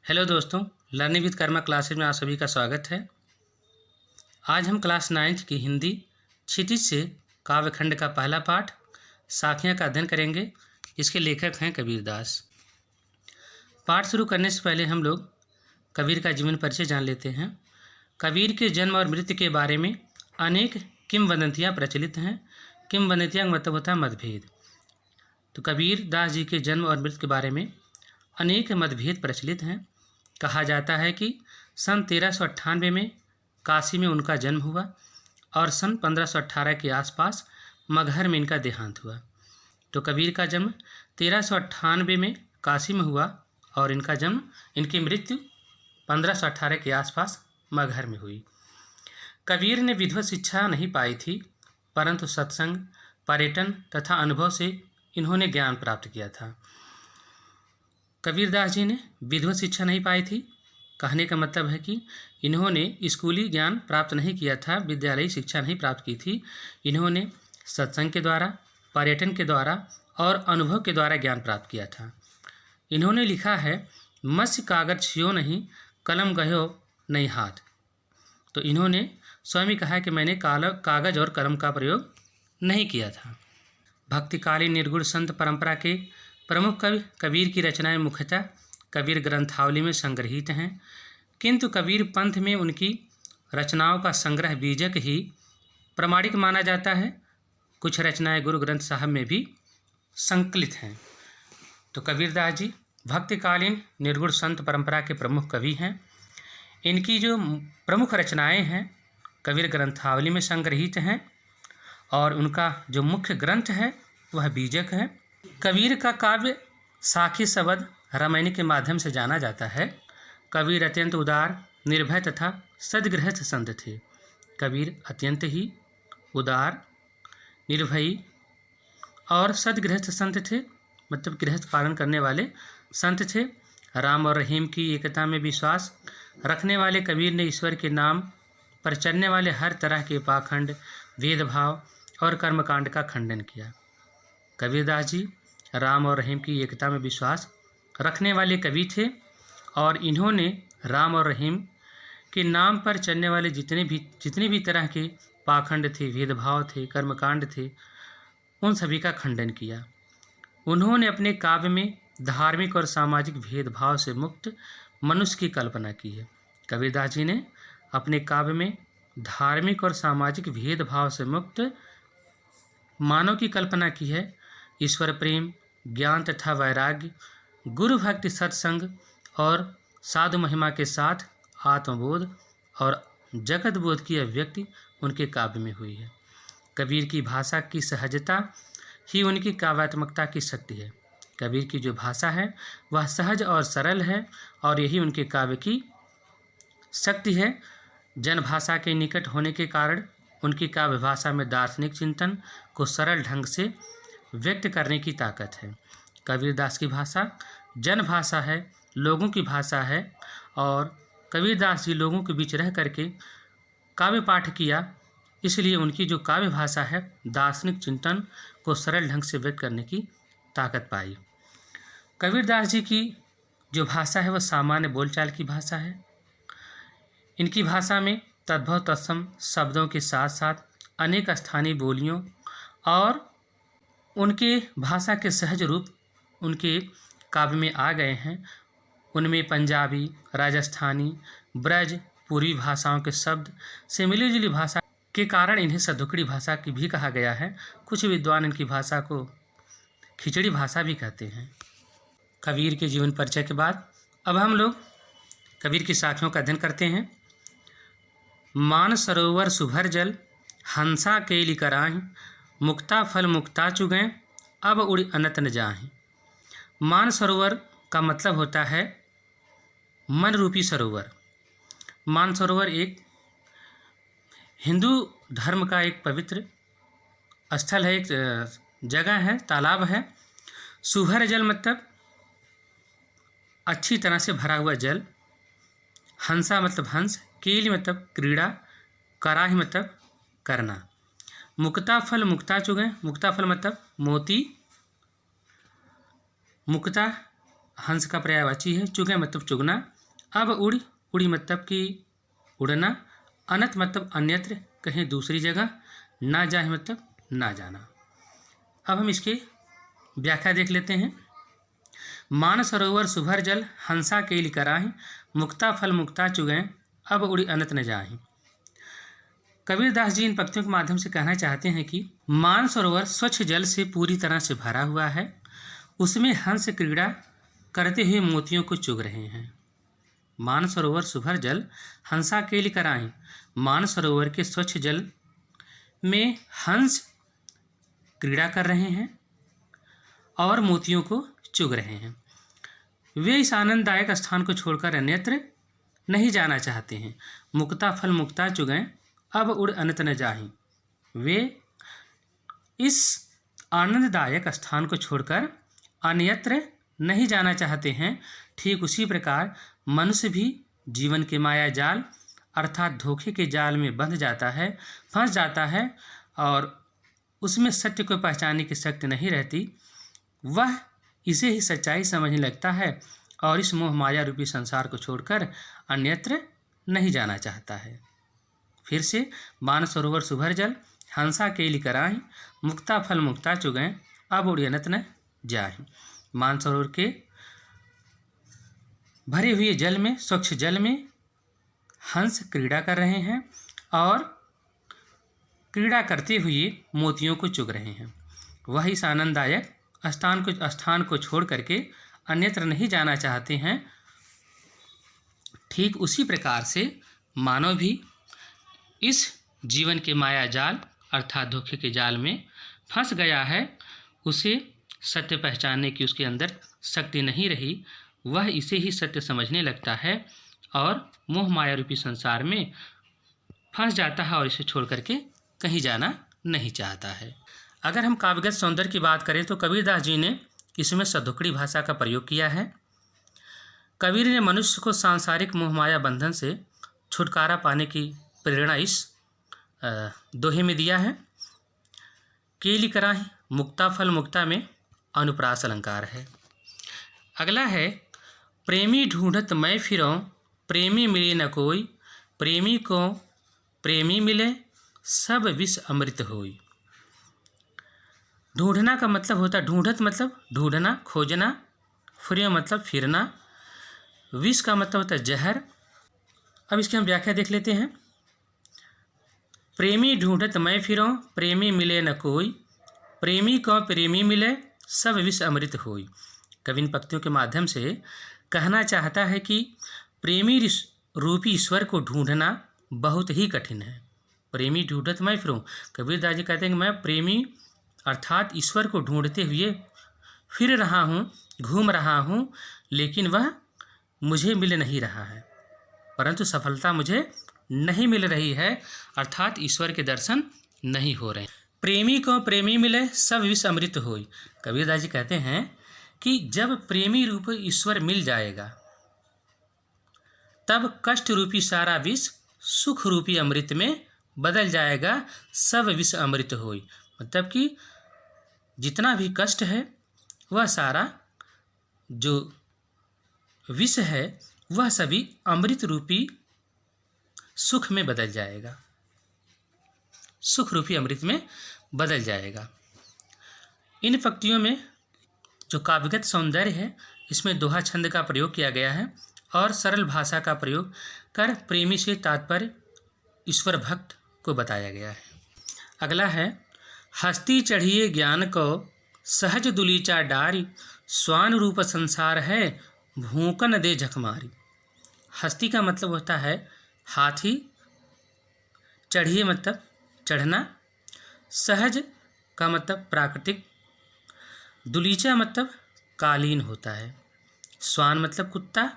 Hello दोस्तों, learning with Karma classes में आप सभी का स्वागत है। आज हम क्लास 9th की हिंदी क्षितिज से काव्यखंड का पहला पाठ साखियाँ का अध्ययन करेंगे। इसके लेखक हैं कबीरदास। पाठ शुरू करने से पहले हम लोग कबीर का जीवन परिचय जान लेते हैं। कबीर के जन्म और मृत्यु के बारे में अनेक किंवदंतियाँ प्रचलित हैं। किंवदंतियाँ का मतलब होता है मतभेद। तो कबीर दास जी के जन्म और मृत्यु के बारे में अनेक मतभेद प्रचलित हैं। कहा जाता है कि सन 1398 में काशी में उनका जन्म हुआ और सन 1518 के आसपास मगहर में इनका देहांत हुआ। तो कबीर का जन्म 1398 में काशी में हुआ और इनकी मृत्यु 1518 के आसपास मगहर में हुई। कबीर ने विधिवत शिक्षा नहीं पाई थी, परंतु सत्संग, पर्यटन तथा अनुभव से इन्होंने ज्ञान प्राप्त किया था। कबीरदास जी ने विधिवत शिक्षा नहीं पाई थी। कहने का मतलब है कि इन्होंने स्कूली ज्ञान प्राप्त नहीं किया था, विद्यालयी शिक्षा नहीं प्राप्त की थी। इन्होंने सत्संग के द्वारा, पर्यटन के द्वारा और अनुभव के द्वारा ज्ञान प्राप्त किया था। इन्होंने लिखा है, मत्स्य कागज छियो नहीं, कलम गयो नहीं हाथ। तो इन्होंने स्वयं कहा कि मैंने कागज और कलम का प्रयोग नहीं किया था। भक्तिकालीन निर्गुण संत परंपरा के प्रमुख कवि कबीर की रचनाएं मुख्यतः कबीर ग्रंथावली में संग्रहित हैं, किंतु कबीर पंथ में उनकी रचनाओं का संग्रह बीजक ही प्रमाणिक माना जाता है। कुछ रचनाएं गुरु ग्रंथ साहब में भी संकलित हैं। तो कबीरदास जी भक्तिकालीन निर्गुण संत परंपरा के प्रमुख कवि हैं। इनकी जो प्रमुख रचनाएं हैं कबीर ग्रंथावली में संग्रहित हैं और उनका जो मुख्य ग्रंथ है वह बीजक है। कबीर का काव्य साखी शब्द रामायण के माध्यम से जाना जाता है। कबीर अत्यंत उदार, निर्भय तथा सद्गृहस्थ संत थे। कबीर अत्यंत ही उदार, निर्भयी और सद्गृहस्थ संत थे, मतलब गृहस्थ पालन करने वाले संत थे। राम और रहीम की एकता में विश्वास रखने वाले कबीर ने ईश्वर के नाम पर चलने वाले हर तरह के पाखंड, भेदभाव और कर्मकांड का खंडन किया। कबीरदास जी राम और रहीम की एकता में विश्वास रखने वाले कवि थे और इन्होंने राम और रहीम के नाम पर चलने वाले जितने भी तरह के पाखंड थे, भेदभाव थे, कर्मकांड थे, उन सभी का खंडन किया। उन्होंने अपने काव्य में धार्मिक और सामाजिक भेदभाव से मुक्त मनुष्य की कल्पना की है। कबीरदास जी ने अपने काव्य में धार्मिक और सामाजिक भेदभाव से मुक्त मानव की कल्पना की है। ईश्वर प्रेम, ज्ञान तथा वैराग्य, गुरु भक्ति, सत्संग और साधु महिमा के साथ आत्मबोध और जगत बोध की अभिव्यक्ति उनके काव्य में हुई है। कबीर की भाषा की सहजता ही उनकी काव्यात्मकता की शक्ति है। कबीर की जो भाषा है वह सहज और सरल है और यही उनके काव्य की शक्ति है। जनभाषा के निकट होने के कारण उनकी काव्य भाषा में दार्शनिक चिंतन को सरल ढंग से व्यक्त करने की ताकत है। कबीरदास की भाषा जन भाषा है, लोगों की भाषा है और कबीरदास जी लोगों के बीच रह करके काव्य पाठ किया, इसलिए उनकी जो काव्य भाषा है दार्शनिक चिंतन को सरल ढंग से व्यक्त करने की ताकत पाई। कबीरदास जी की जो भाषा है वह सामान्य बोलचाल की भाषा है। इनकी भाषा में तद्भव तत्सम शब्दों के साथ साथ अनेक स्थानीय बोलियों और उनके भाषा के सहज रूप उनके काव्य में आ गए हैं। उनमें पंजाबी, राजस्थानी, ब्रज, पूर्वी भाषाओं के शब्द से मिली जुली भाषा के कारण इन्हें सदुकड़ी भाषा की भी कहा गया है। कुछ विद्वान इनकी भाषा को खिचड़ी भाषा भी कहते हैं। कबीर के जीवन परिचय के बाद अब हम लोग कबीर की साखियों का अध्ययन करते हैं। मान सरोवर सुभर जल, हंसा केली कराही, मुक्ता फल मुक्ता चुगें, अब उड़ अनत न जाहीं। मान सरोवर का मतलब होता है मन रूपी सरोवर। मान सरोवर एक हिंदू धर्म का एक पवित्र स्थल है, एक जगह है, तालाब है। सुभर जल मतलब अच्छी तरह से भरा हुआ जल। हंसा मतलब हंस, केली मतलब क्रीड़ा, कराही मतलब करना। मुक्ता फल मुक्ता चुगें, मुक्ता फल मतलब मोती, मुक्ता हंस का पर्यायवाची है, चुगें मतलब चुगना। अब उड़ी, उड़ी मतलब कि उड़ना, अनत मतलब अन्यत्र, कहीं दूसरी जगह, ना जाए मतलब ना जाना। अब हम इसके व्याख्या देख लेते हैं। मानसरोवर सुभर जल, हंसा केली कराही, मुक्ता फल मुक्ता चुगैं, अब उड़ी अनंत न जाहि। कबीरदास जी इन पंक्तियों के माध्यम से कहना चाहते हैं कि मानसरोवर स्वच्छ जल से पूरी तरह से भरा हुआ है, उसमें हंस क्रीड़ा करते हुए मोतियों को चुग रहे हैं। मानसरोवर सुभर जल, हंसा केली कराही, मानसरोवर के स्वच्छ जल में हंस क्रीड़ा कर रहे हैं और मोतियों को चुग रहे हैं। वे इस आनंददायक स्थान को छोड़कर अन्यत्र नहीं जाना चाहते हैं। मुक्ता फल मुक्ता चुगैं, अब उड़ अनंत न जाहि। वे इस आनंददायक स्थान को छोड़कर अन्यत्र नहीं जाना चाहते हैं। ठीक उसी प्रकार मनुष्य भी जीवन के माया जाल अर्थात धोखे के जाल में बंध जाता है, फंस जाता है और उसमें सत्य को पहचानने की शक्ति नहीं रहती। वह इसे ही सच्चाई समझने लगता है और इस मोह माया रूपी संसार को छोड़कर अन्यत्र नहीं जाना चाहता है। फिर से मानसरोवर सुभर जल, हंसा केली कराही, मुक्ता फल मुक्ता चुगैं, अब उड़ी अनंत न जाहि। मानसरोवर के भरे हुए जल में, स्वच्छ जल में हंस क्रीड़ा कर रहे हैं और क्रीड़ा करते हुए मोतियों को चुग रहे हैं। वह इस आनंददायक स्थान को छोड़ करके अन्यत्र नहीं जाना चाहते हैं। ठीक उसी प्रकार से मानव भी इस जीवन के माया जाल अर्थात धोखे के जाल में फंस गया है। उसे सत्य पहचानने की उसके अंदर शक्ति नहीं रही। वह इसे ही सत्य समझने लगता है और मोह माया रूपी संसार में फंस जाता है और इसे छोड़ करके कहीं जाना नहीं चाहता है। अगर हम काव्यगत सौंदर्य की बात करें तो कबीरदास जी ने इसमें सधुकड़ी भाषा का प्रयोग किया है। कबीर ने मनुष्य को सांसारिक मोह माया बंधन से छुटकारा पाने की प्रेरणा इस दोहे में दिया है। केली कराही, मुक्ता फल मुक्ता में अनुप्रास अलंकार है। अगला है प्रेमी ढूंढत मैं फिरौं, प्रेमी मिले न कोई, प्रेमी को प्रेमी मिले, सब विष अमृत होई। ढूंढना का मतलब होता है, ढूंढत मतलब ढूंढना, खोजना, फिरौं मतलब फिरना, विष का मतलब होता है जहर। अब इसकी हम व्याख्या देख लेते हैं। प्रेमी ढूंढत मैं फिरौं, प्रेमी मिले न कोई, प्रेमी को प्रेमी मिले, सब विष अमृत होई। कवि इन पंक्तियों के माध्यम से कहना चाहता है कि प्रेमी रूपी ईश्वर को ढूंढना बहुत ही कठिन है। प्रेमी ढूंढत मैं फिरूं, कबीरदास जी कहते हैं कि मैं प्रेमी अर्थात ईश्वर को ढूंढते हुए फिर रहा हूँ, घूम रहा हूँ, लेकिन वह मुझे मिल नहीं रहा है, परंतु सफलता मुझे नहीं मिल रही है, अर्थात ईश्वर के दर्शन नहीं हो रहे। प्रेमी को प्रेमी मिले, सब विष अमृत होई। कबीरदास जी कहते हैं कि जब प्रेमी रूप ईश्वर मिल जाएगा तब कष्ट रूपी सारा विष सुख रूपी अमृत में बदल जाएगा। सब विष अमृत होई मतलब कि जितना भी कष्ट है वह सारा जो विष है वह सभी अमृत रूपी सुख में बदल जाएगा, सुख रूपी अमृत में बदल जाएगा। इन पंक्तियों में जो काव्यगत सौंदर्य है इसमें दोहा छंद का प्रयोग किया गया है और सरल भाषा का प्रयोग कर प्रेमी से तात्पर्य ईश्वर भक्त को बताया गया है। अगला है हस्ती चढ़िए ज्ञान को, सहज दुलीचा डारी, स्वान रूप संसार है, भूकन दे झकमारी। हस्ती का मतलब होता है हाथी, चढ़िए मतलब चढ़ना, सहज का मतलब प्राकृतिक, दुलीचा मतलब कालीन होता है, स्वान मतलब कुत्ता,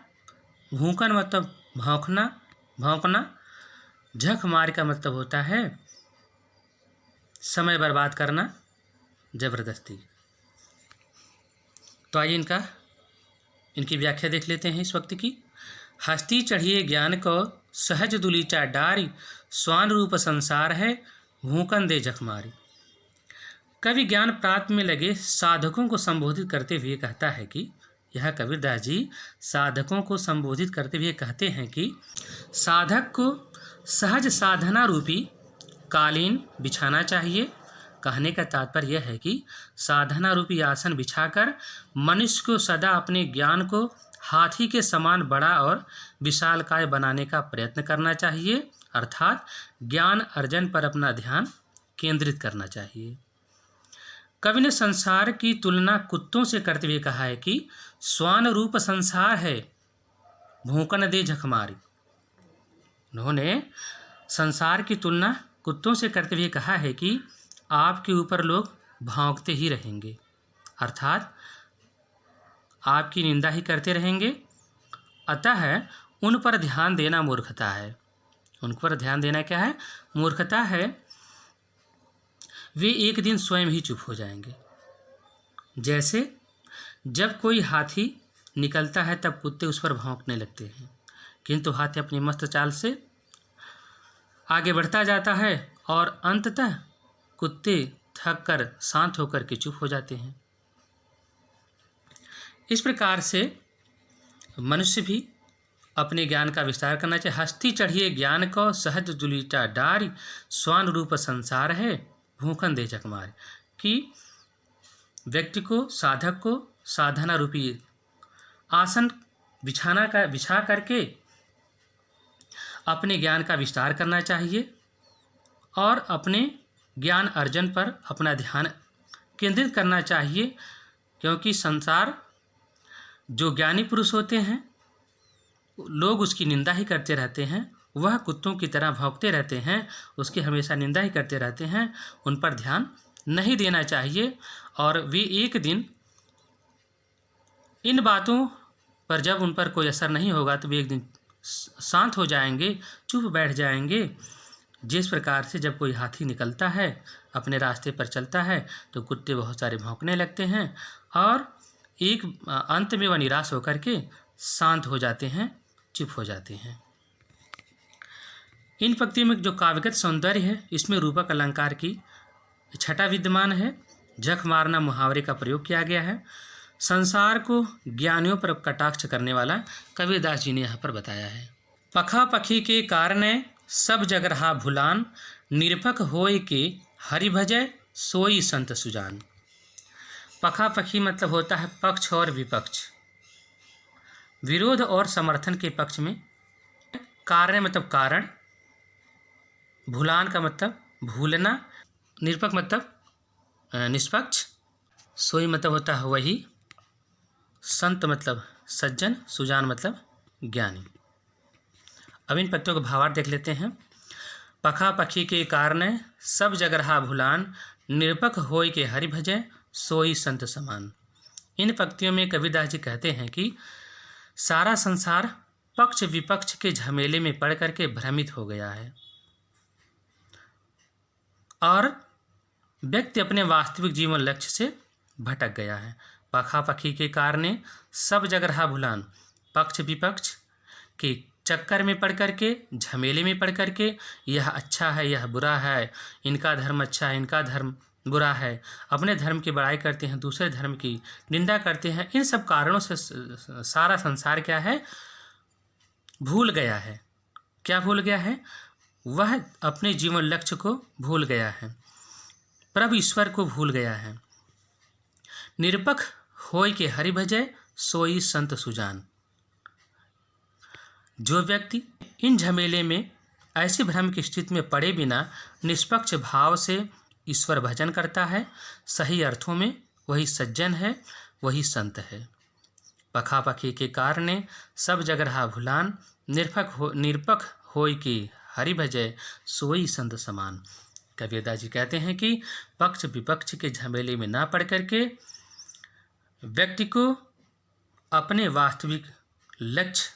भूकन मतलब भौंकना, झक मार का मतलब होता है समय बर्बाद करना, जबरदस्ती। तो आइए इनकी व्याख्या देख लेते हैं इस वक्त की। हस्ती चढ़िए ज्ञान को, सहज दुलीचा डारी, स्वान रूप संसार है, भूकन दे झकमारी। कवि ज्ञान प्राप्त में लगे साधकों को संबोधित करते हुए कहता है कि यह कबीरदास जी साधकों को संबोधित करते हुए कहते हैं कि साधक को सहज साधना रूपी कालीन बिछाना चाहिए। कहने का तात्पर्य यह है कि साधना रूपी आसन बिछाकर मनुष्य को सदा अपने ज्ञान को हाथी के समान बड़ा और विशालकाय बनाने का प्रयत्न करना चाहिए, अर्थात ज्ञान अर्जन पर अपना ध्यान केंद्रित करना चाहिए। कवि ने संसार की तुलना कुत्तों से करते हुए कहा है कि श्वान रूप संसार है, भूकन दे झकमारी। उन्होंने संसार की तुलना कुत्तों से करते हुए कहा है कि आपके ऊपर लोग भौंकते ही रहेंगे, अर्थात आपकी निंदा ही करते रहेंगे। अतः उन पर ध्यान देना मूर्खता है। उन पर ध्यान देना क्या है? मूर्खता है। वे एक दिन स्वयं ही चुप हो जाएंगे। जैसे जब कोई हाथी निकलता है तब कुत्ते उस पर भौंकने लगते हैं, किंतु हाथी अपनी मस्त चाल से आगे बढ़ता जाता है और अंततः कुत्ते थक कर शांत होकर के चुप हो जाते हैं। इस प्रकार से मनुष्य भी अपने ज्ञान का विस्तार करना चाहिए। हस्ती चढ़िए ज्ञान को सहज दुलीटा डारी, स्वान रूप संसार है, भूखन दे झकमार। कि व्यक्ति को, साधक को साधना रूपी आसन बिछा करके अपने ज्ञान का विस्तार करना चाहिए और अपने ज्ञान अर्जन पर अपना ध्यान केंद्रित करना चाहिए, क्योंकि संसार जो ज्ञानी पुरुष होते हैं लोग उसकी निंदा ही करते रहते हैं। वह कुत्तों की तरह भौंकते रहते हैं, उसकी हमेशा निंदा ही करते रहते हैं। उन पर ध्यान नहीं देना चाहिए और वे एक दिन इन बातों पर जब उन पर कोई असर नहीं होगा तो वे एक दिन शांत हो जाएंगे, चुप बैठ जाएंगे। जिस प्रकार से जब कोई हाथी निकलता है, अपने रास्ते पर चलता है, तो कुत्ते बहुत सारे भौंकने लगते हैं और एक अंत में वह निराश होकर के शांत हो जाते हैं, चुप हो जाते हैं। इन पंक्तियों में जो काव्यगत सौंदर्य है, इसमें रूपक अलंकार की छटा विद्यमान है। झक मारना मुहावरे का प्रयोग किया गया है। संसार को ज्ञानियों पर कटाक्ष करने वाला कबीरदास जी ने यहाँ पर बताया है। पखा पखी के कारण सब जग रहा भुलान, निरपक होय के हरि भजय सोई संत सुजान। पखा पखी मतलब होता है पक्ष और विपक्ष, विरोध और समर्थन के पक्ष में। कारण मतलब कारण, भुलान का मतलब भूलना, निरपक मतलब निष्पक्ष, सोई मतलब होता है वही, संत मतलब सज्जन, सुजान मतलब ज्ञानी। अब इन पत्तों का भावार्थ देख लेते हैं। पखा पखी के कारण सब जग रहा भुलान, निरपक होय के हरि भजय सोई संत समान। इन पंक्तियों में कबीरदास जी कहते हैं कि सारा संसार पक्ष विपक्ष के झमेले में पड़ करके भ्रमित हो गया है और व्यक्ति अपने वास्तविक जीवन लक्ष्य से भटक गया है। पखा पखी के कारण सब जग रहा भुलान, पक्ष विपक्ष के चक्कर में पड़ करके, झमेले में पड़ करके, यह अच्छा है, यह बुरा है, इनका धर्म अच्छा है, इनका धर्म बुरा है, अपने धर्म की बड़ाई करते हैं, दूसरे धर्म की निंदा करते हैं। इन सब कारणों से सारा संसार क्या है? भूल गया है। क्या भूल गया है? वह अपने जीवन लक्ष्य को भूल गया है, प्रभु ईश्वर को भूल गया है। निरपक होय के हरि भजय सोई संत सुजान। जो व्यक्ति इन झमेले में ऐसी भ्रम की स्थिति में पड़े बिना निष्पक्ष भाव से ईश्वर भजन करता है, सही अर्थों में वही सज्जन है, वही संत है। पखा पखी के कारण सब जग रहा भुलान, निरपक होय के हरि भजय सोई संत समान। कबीरदास जी कहते हैं कि पक्ष विपक्ष के झमेले में ना पड़ करके व्यक्ति को अपने वास्तविक लक्ष्य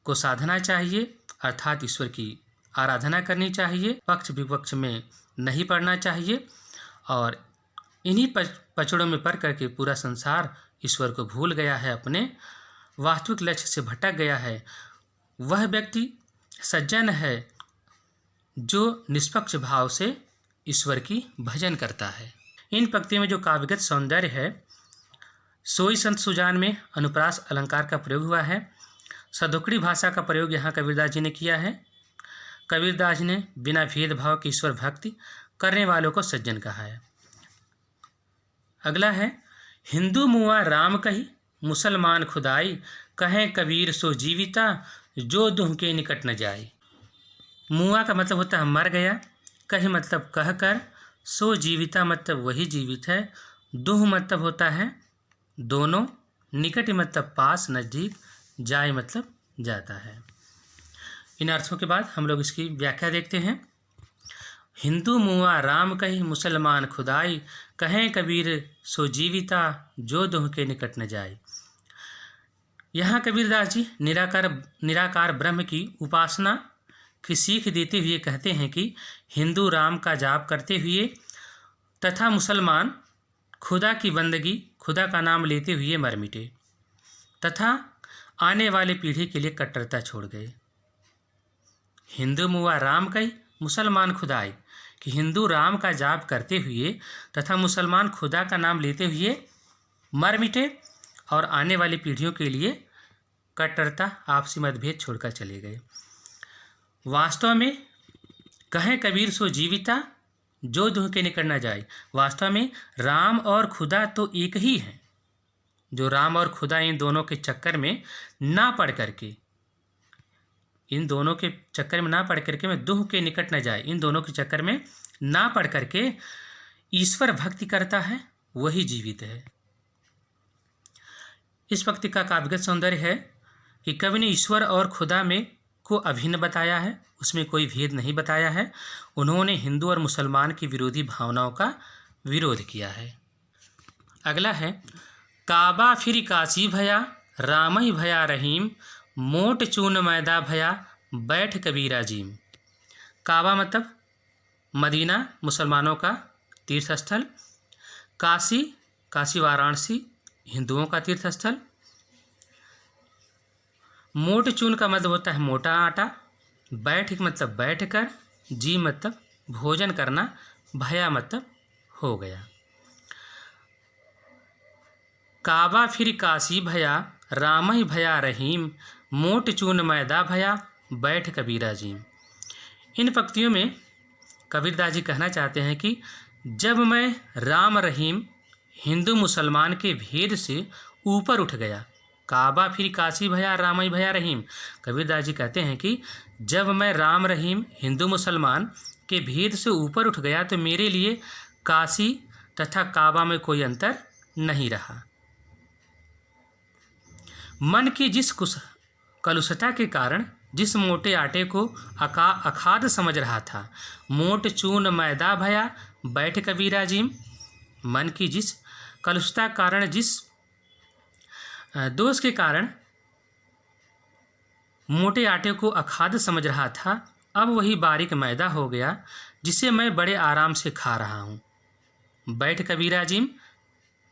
को साधना चाहिए, अर्थात ईश्वर की आराधना करनी चाहिए। पक्ष विपक्ष में नहीं पड़ना चाहिए और इन्हीं पचड़ों में पड़ करके पूरा संसार ईश्वर को भूल गया है, अपने वास्तविक लक्ष्य से भटक गया है। वह व्यक्ति सज्जन है जो निष्पक्ष भाव से ईश्वर की भजन करता है। इन पंक्तियों में जो काव्यगत सौंदर्य है, सोई संत सुजान में अनुप्रास अलंकार का प्रयोग हुआ है। सदोकड़ी भाषा का प्रयोग यहाँ कबीरदास जी ने किया है। कबीरदास जी ने बिना भेदभाव की ईश्वर भक्ति करने वालों को सज्जन कहा है। अगला है हिंदू मुआ राम कही मुसलमान खुदाई, कहें कबीर सो जीविता जो दुह के निकट न जाए। मुआ का मतलब होता है मर गया, कही मतलब कह कर, सो जीविता मतलब वही जीवित है, दुह मतलब होता है दोनों, निकट मतलब पास नज़दीक, जाए मतलब जाता है। इन अर्थों के बाद हम लोग इसकी व्याख्या देखते हैं। हिंदू मुआ राम कही मुसलमान खुदाई, कहें कबीर सो जीविता जो दुह के निकट न जाए। यहाँ कबीरदास जी निराकार ब्रह्म की उपासना की सीख देते हुए कहते हैं कि हिंदू राम का जाप करते हुए तथा मुसलमान खुदा की बंदगी, खुदा का नाम लेते हुए मर मिटे तथा आने वाले पीढ़ी के लिए कट्टरता छोड़ गए। हिंदू मुआ राम कही मुसलमान खुदाई, कि हिंदू राम का जाप करते हुए तथा मुसलमान खुदा का नाम लेते हुए मर मिटे और आने वाली पीढ़ियों के लिए कट्टरता, आपसी मतभेद छोड़कर चले गए। वास्तव में कहें कबीर सो जीविता जो दुह के निकट न जाए। वास्तव में राम और खुदा तो एक ही हैं। जो राम और खुदा इन दोनों के चक्कर में ना पड़ करके, इन दोनों के चक्कर में ना पड़ करके मैं दुह के निकट न जाए, इन दोनों के चक्कर में ना पड़ करके ईश्वर भक्ति करता है वही जीवित है। इस भक्ति का काव्यगत सौंदर्य है कि कवि ने ईश्वर और खुदा में को अभिन्न बताया है, उसमें कोई भेद नहीं बताया है। उन्होंने हिंदू और मुसलमान की विरोधी भावनाओं का विरोध किया है। अगला है काबा फिर काशी भया, राम ही भया रहीम, मोट चून मैदा भया, बैठ कबीरा जीम। काबा मतलब मदीना, मुसलमानों का तीर्थ स्थल। काशी, काशी वाराणसी हिंदुओं का तीर्थ स्थल। मोट चून का मतलब होता है मोटा आटा। बैठ मतलब बैठ कर, जी मतलब भोजन करना, भया मतलब हो गया। काबा फिर काशी भया, राम ही भया रहीम, मोट चून मैदा भया, बैठ कबीरा जीम। इन पंक्तियों में कबीरदास जी कहना चाहते हैं कि जब मैं राम रहीम हिंदू मुसलमान के भेद से ऊपर उठ गया, काबा फिर काशी भया, राम ही भया रहीम। कबीरदास जी कहते हैं कि जब मैं राम रहीम हिंदू मुसलमान के भेद से ऊपर उठ गया तो मेरे लिए काशी तथा काबा में कोई अंतर नहीं रहा। मन की जिस कलुषता के कारण जिस मोटे आटे को अखाद समझ रहा था, मोट चून मैदा भया, बैठ कबीरा जीम। मन की जिस कलुषता कारण, जिस दोष के कारण मोटे आटे को अखाद समझ रहा था, अब वही बारीक मैदा हो गया जिसे मैं बड़े आराम से खा रहा हूँ। बैठ कबीरा जीम,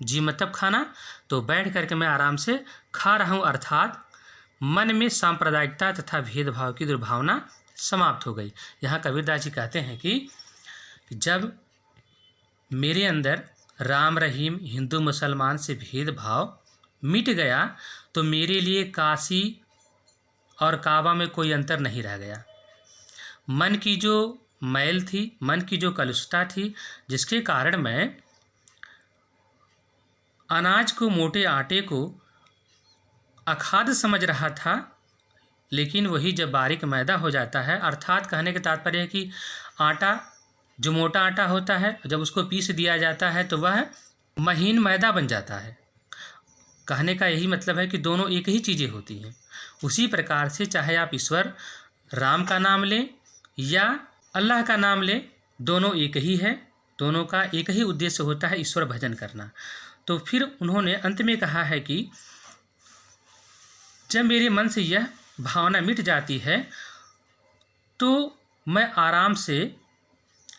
जी मतलब खाना, तो बैठ करके मैं आराम से खा रहा हूँ, अर्थात मन में सांप्रदायिकता तथा भेदभाव की दुर्भावना समाप्त हो गई। यहाँ कबीरदास जी कहते हैं कि जब मेरे अंदर राम रहीम हिंदू मुसलमान से भेदभाव मिट गया तो मेरे लिए काशी और काबा में कोई अंतर नहीं रह गया। मन की जो मैल थी, मन की जो कलुषता थी, जिसके कारण मैं अनाज को, मोटे आटे को अखाद समझ रहा था, लेकिन वही जब बारीक मैदा हो जाता है, अर्थात कहने का तात्पर्य है कि आटा जो मोटा आटा होता है जब उसको पीस दिया जाता है तो वह महीन मैदा बन जाता है। कहने का यही मतलब है कि दोनों एक ही चीज़ें होती हैं। उसी प्रकार से चाहे आप ईश्वर राम का नाम लें या अल्लाह का नाम लें, दोनों एक ही है, दोनों का एक ही उद्देश्य होता है ईश्वर भजन करना। तो फिर उन्होंने अंत में कहा है कि जब मेरे मन से यह भावना मिट जाती है तो मैं आराम से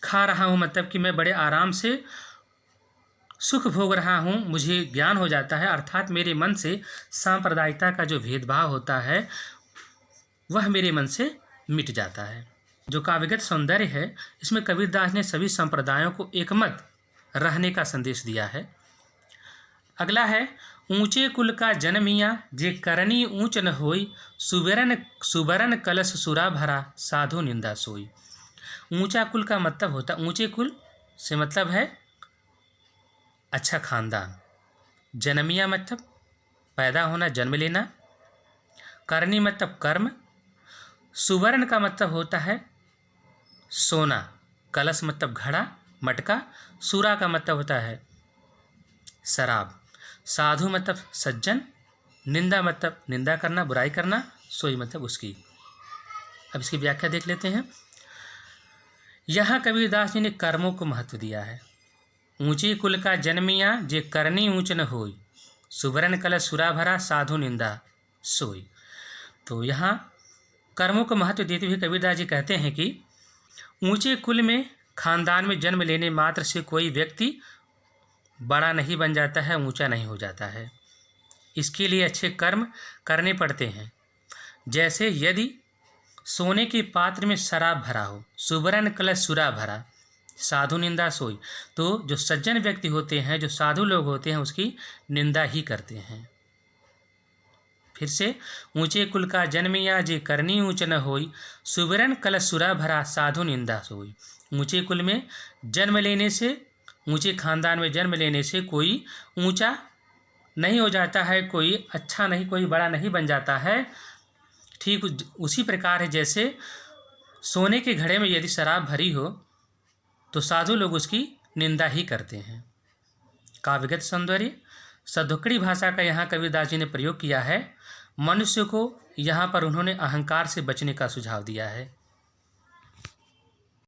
खा रहा हूँ, मतलब कि मैं बड़े आराम से सुख भोग रहा हूँ, मुझे ज्ञान हो जाता है, अर्थात मेरे मन से सांप्रदायिकता का जो भेदभाव होता है वह मेरे मन से मिट जाता है। जो काव्यगत सौंदर्य है इसमें कबीरदास ने सभी संप्रदायों को एकमत रहने का संदेश दिया है। अगला है ऊंचे कुल का जन्मिया जे करनी ऊंच न होई, सुबरन कलश सुरा भरा, साधु निंदा सोई। ऊंचा कुल का मतलब होता, ऊंचे कुल से मतलब है अच्छा खानदान। जन्मिया मतलब पैदा होना, जन्म लेना। करनी मतलब कर्म। सुवर्ण का मतलब होता है सोना। कलश मतलब घड़ा, मटका। सूरा का मतलब होता है शराब। साधु मतलब सज्जन। निंदा मतलब निंदा करना, बुराई करना। सोई मतलब उसकी। अब इसकी व्याख्या देख लेते हैं। यहाँ कबीरदास जी ने कर्मों को महत्व दिया है। ऊंचे कुल का जन्मिया जे करनी ऊंच न होई, सुवर्ण कलश सुरा भरा, साधु निंदा सोई। तो यहाँ कर्मों को महत्व देते हुए कबीरदास जी कहते हैं कि ऊंचे कुल में, खानदान में जन्म लेने मात्र से कोई व्यक्ति बड़ा नहीं बन जाता है, ऊंचा नहीं हो जाता है। इसके लिए अच्छे कर्म करने पड़ते हैं। जैसे यदि सोने के पात्र में शराब भरा हो, सुवर्ण कलश सुरा भरा, साधु निंदा सोई, तो जो सज्जन व्यक्ति होते हैं, जो साधु लोग होते हैं, उसकी निंदा ही करते हैं। फिर से, ऊंचे कुल का जन्मिया जे करनी ऊंच न होई, सुवर्ण कलश सुरा भरा, साधु निंदा सोई। ऊंचे कुल में जन्म लेने से, ऊंचे खानदान में जन्म लेने से कोई ऊंचा नहीं हो जाता है, कोई अच्छा नहीं, कोई बड़ा नहीं बन जाता है। ठीक उसी प्रकार है जैसे सोने के घड़े में यदि शराब भरी हो तो साधु लोग उसकी निंदा ही करते हैं। काव्यगत सौंदर्य, सदुक्कड़ी भाषा का यहाँ कबीरदास जी ने प्रयोग किया है। मनुष्य को यहाँ पर उन्होंने अहंकार से बचने का सुझाव दिया है।